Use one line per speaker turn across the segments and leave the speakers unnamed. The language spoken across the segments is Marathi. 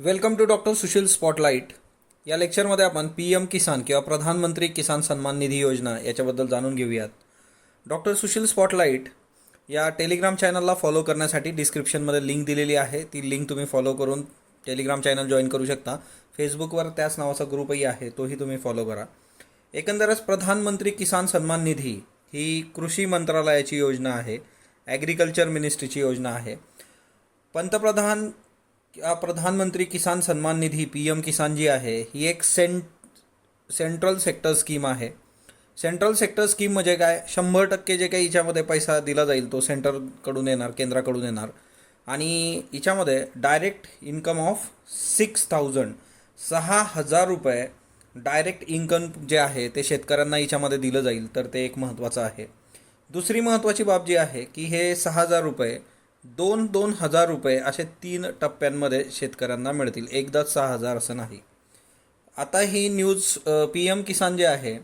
Welcome to doctor Sushil spotlight. या लेक्चरमध्ये आपण पी एम किसान किंवा प्रधानमंत्री किसान सन्मान निधी योजना याच्याबद्दल जाणून घेऊयात. डॉक्टर सुशील स्पॉटलाइट या टेलिग्राम चॅनलला फॉलो करण्यासाठी डिस्क्रिप्शनमध्ये लिंक दिलेली आहे. ती लिंक तुम्ही फॉलो करून टेलिग्राम चॅनल जॉईन करू शकता. फेसबुकवर त्याच नावाचा ग्रुपही आहे, तोही तुम्ही फॉलो करा. एकंदरच प्रधानमंत्री किसान सन्मान निधी ही कृषी मंत्रालयाची योजना आहे, ॲग्रिकल्चर मिनिस्ट्रीची योजना आहे. प्रधानमंत्री किसान सन्मान निधी पी एम किसान जी आहे ही एक सेंट्रल सेक्टर स्कीम आहे. सेंट्रल सेक्टर स्कीम म्हणजे काय, 100% जे काही हिच्यामध्ये पैसा दिला जाईल तो सेंटरकडून येणार, केंद्राकडून येणार. आणि हिच्यामध्ये डायरेक्ट इन्कम ऑफ 6,000 रुपये डायरेक्ट इन्कम जे आहे ते शेतकऱ्यांना हिच्यामध्ये दिलं जाईल. तर ते एक महत्त्वाचं आहे. दुसरी महत्त्वाची बाब जी आहे की हे 6,000 रुपये 2,000 रुपये असे 3 टप्प्यांमध्ये शेतकऱ्यांना मिळतील, एकदाच 6,000 असं नाही. आता ही न्यूज पी एम किसान जे आहे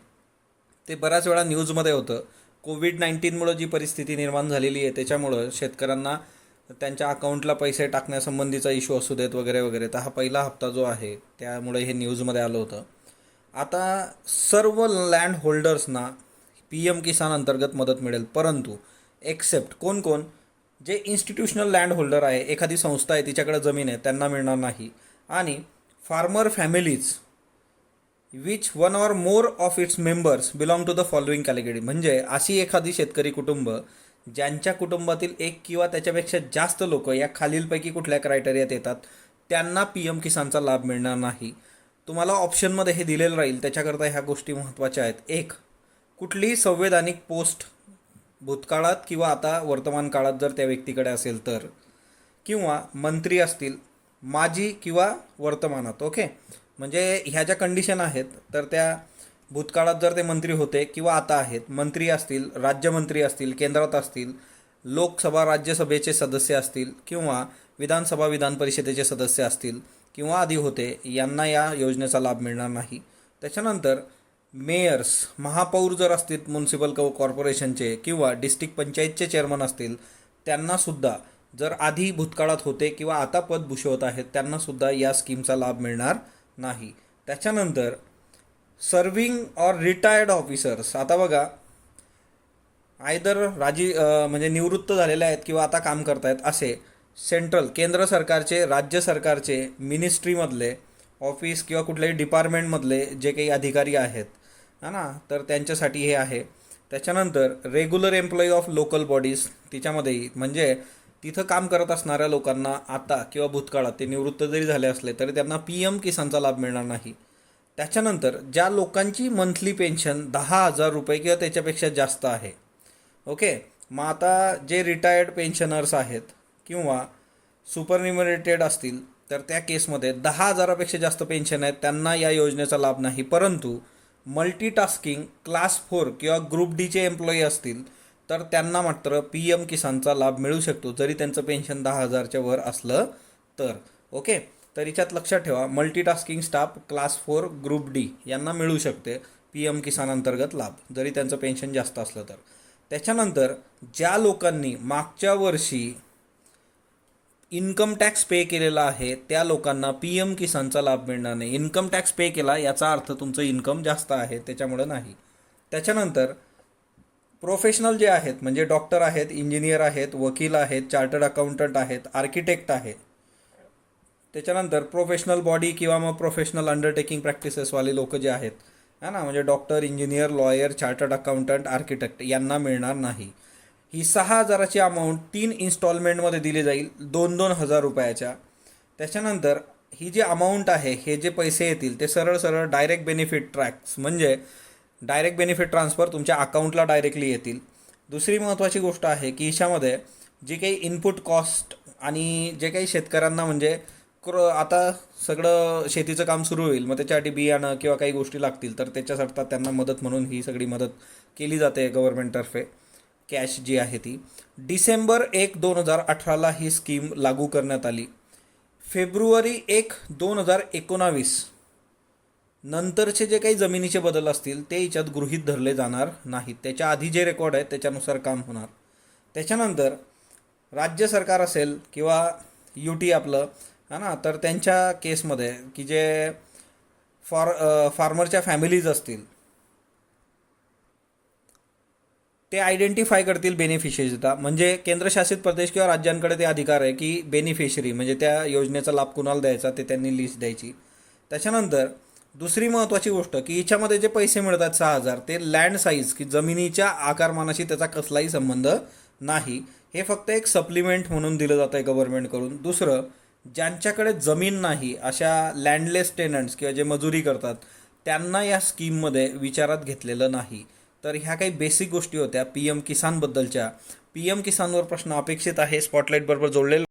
ते बऱ्याच वेळा न्यूजमध्ये होतं. कोविड-19मुळे जी परिस्थिती निर्माण झालेली आहे त्याच्यामुळं शेतकऱ्यांना त्यांच्या अकाउंटला पैसे टाकण्यासंबंधीचा इश्यू असू देत वगैरे वगैरे, तर हा पहिला हप्ता जो आहे त्यामुळे हे न्यूजमध्ये आलं होतं. आता सर्व लँड होल्डर्सना पी एम किसान अंतर्गत मदत मिळेल, परंतु एक्सेप्ट कोण कोण, जे इन्स्टिट्यूशनल लँड होल्डर आहे, एखादी संस्था आहे तिच्याकडे जमीन आहे, त्यांना मिळणार नाही. आणि farmer families which one or more of its members belong to the following category, म्हणजे अशी एखादी शेतकरी कुटुंब ज्यांच्या कुटुंबातील एक किंवा त्याच्यापेक्षा जास्त लोक या खालीलपैकी कुठल्या क्रायटेरियात येतात, त्यांना पी एम किसानचा लाभ मिळणार नाही. तुम्हाला ऑप्शनमध्ये हे दिलेलं राहील, त्याच्याकरता ह्या गोष्टी महत्त्वाच्या आहेत. एक, कुठलीही संवैधानिक पोस्ट भूतकाळात किंवा आता वर्तमान काळात जर त्या व्यक्तीकडे असेल तर, किंवा मंत्री असतील माजी किंवा वर्तमानात. ओके, म्हणजे ह्या ज्या कंडिशन आहेत तर त्या भूतकाळात जर ते मंत्री होते किंवा आता आहेत, मंत्री असतील, राज्यमंत्री असतील, केंद्रात असतील, लोकसभा राज्यसभेचे सदस्य असतील, किंवा विधानसभा विधान परिषदेचे सदस्य असतील किंवा आधी होते, यांना या योजनेचा लाभ मिळणार नाही. त्याच्यानंतर मेयर्स, महापौर जर असतील म्युन्सिपल कॉर्पोरेशनचे किंवा डिस्ट्रिक्ट पंचायतचे चेअरमन असतील, त्यांनासुद्धा जर आधी भूतकाळात होते किंवा आता पद भूषवत आहेत त्यांनासुद्धा या स्कीमचा लाभ मिळणार नाही. त्याच्यानंतर सर्विंग ऑर रिटायर्ड ऑफिसर्स, आता बघा आयदर म्हणजे निवृत्त झालेले आहेत किंवा आता काम करतायत असे सेंट्रल केंद्र सरकारचे, राज्य सरकारचे, मिनिस्ट्रीमधले ऑफिस किंवा कुठल्याही डिपार्टमेंटमधले जे काही अधिकारी आहेत ना, तर त्यांच्यासाठी हे आहे. त्याच्यानंतर regular employee of local bodies, तिच्यामध्येही म्हणजे तिथं काम करत असणाऱ्या लोकांना आता किंवा भूतकाळात ते निवृत्त जरी झाले असले तरी त्यांना पी एम किसानचा लाभ मिळणार नाही. त्याच्यानंतर ज्या लोकांची मंथली पेन्शन 10,000 रुपये किंवा त्याच्यापेक्षा जास्त आहे, ओके, मग आता जे रिटायर्ड पेन्शनर्स आहेत किंवा सुपरन्युमरेटेड असतील तर त्या केसमध्ये 10,000पेक्षा जास्त पेन्शन आहेत त्यांना या योजनेचा लाभ नाही. परंतु मल्टीटास्किंग क्लास 4 किंवा ग्रुप डीचे एम्प्लॉई असतील तर त्यांना मात्र पी एम किसानचा लाभ मिळू शकतो, जरी त्यांचं पेन्शन 10,000च्या वर असलं तर. ओके, तर याच्यात लक्षात ठेवा, multitasking staff class 4 group D यांना मिळू शकते पी एम किसान अंतर्गत लाभ, जरी त्यांचं पेन्शन जास्त असलं तर. त्याच्यानंतर ज्या लोकांनी मागच्या वर्षी इन्कम टॅक्स पे केलेला आहे त्या लोकांना पी एम किसानचा लाभ मिळणार नाही. इन्कम टॅक्स पे केला याचा अर्थ तुमचं इन्कम जास्त आहे, त्याच्यामुळे नाही. त्याच्यानंतर प्रोफेशनल जे आहेत म्हणजे डॉक्टर आहेत, इंजिनियर आहेत, वकील आहेत, चार्टर्ड अकाउंटंट आहेत, आर्किटेक्ट आहेत. त्याच्यानंतर प्रोफेशनल बॉडी किंवा मग प्रोफेशनल अंडरटेकिंग प्रॅक्टिसेसवाले लोक जे आहेत है ना, म्हणजे doctor, engineer, lawyer, chartered accountant, architect यांना मिळणार नाही. ही 6,000ची अमाऊंट 3 इन्स्टॉलमेंटमध्ये दिली जाईल, 2,000 रुपयाच्या. त्याच्यानंतर ही जी अमाऊंट आहे, हे जे पैसे येतील ते सरळ सरळ डायरेक्ट बेनिफिट ट्रॅक्स म्हणजे डायरेक्ट बेनिफिट ट्रान्सफर तुमच्या अकाउंटला डायरेक्टली येतील. दुसरी महत्त्वाची गोष्ट आहे की हिच्यामध्ये जी काही इनपुट कॉस्ट आणि जे काही शेतकऱ्यांना म्हणजे आता सगळं शेतीचं काम सुरू होईल, मग त्याच्यासाठी बियाणं किंवा काही गोष्टी लागतील तर त्याच्यासाठी त्यांना मदत म्हणून ही सगळी मदत केली जाते गव्हर्नमेंटतर्फे. कॅश जी आहे ती डिसेंबर 1, 2018ला ही स्कीम लागू करण्यात आली. फेब्रुवारी 1, 2019 नंतरचे जे काही जमिनीचे बदल असतील ते याच्यात गृहीत धरले जाणार नाहीत. त्याच्या आधी जे रेकॉर्ड आहे त्याच्यानुसार काम होणार. त्याच्यानंतर राज्य सरकार असेल किंवा UT आपलं हा ना. तर त्यांच्या केसमध्ये की जे फार्मरच्या फॅमिलीज असतील ते आयडेंटिफाय करतील बेनिफिशरीचा. म्हणजे केंद्रशासित प्रदेश किंवा राज्यांकडे ते अधिकार आहे की बेनिफिशरी म्हणजे त्या योजनेचा लाभ कुणाला द्यायचा ते त्यांनी लिस्ट द्यायची. त्याच्यानंतर दुसरी महत्त्वाची गोष्ट की हिच्यामध्ये जे पैसे मिळतात 6,000 ते लँड साईज की जमिनीच्या आकारमानाशी त्याचा कसलाही संबंध नाही. हे फक्त एक सप्लिमेंट म्हणून दिलं जातं आहे गव्हर्नमेंटकडून. दुसरं, ज्यांच्याकडे जमीन नाही अशा लँडलेस टेनंट्स किंवा जे मजुरी करतात त्यांना या स्कीममध्ये विचारात घेतलेलं नाही. तर ह्या काही बेसिक गोष्टी होत्या पी एम किसानबद्दलच्या. पी एम किसानवर प्रश्न अपेक्षित आहे स्पॉटलाईट बरोबर जोडलेला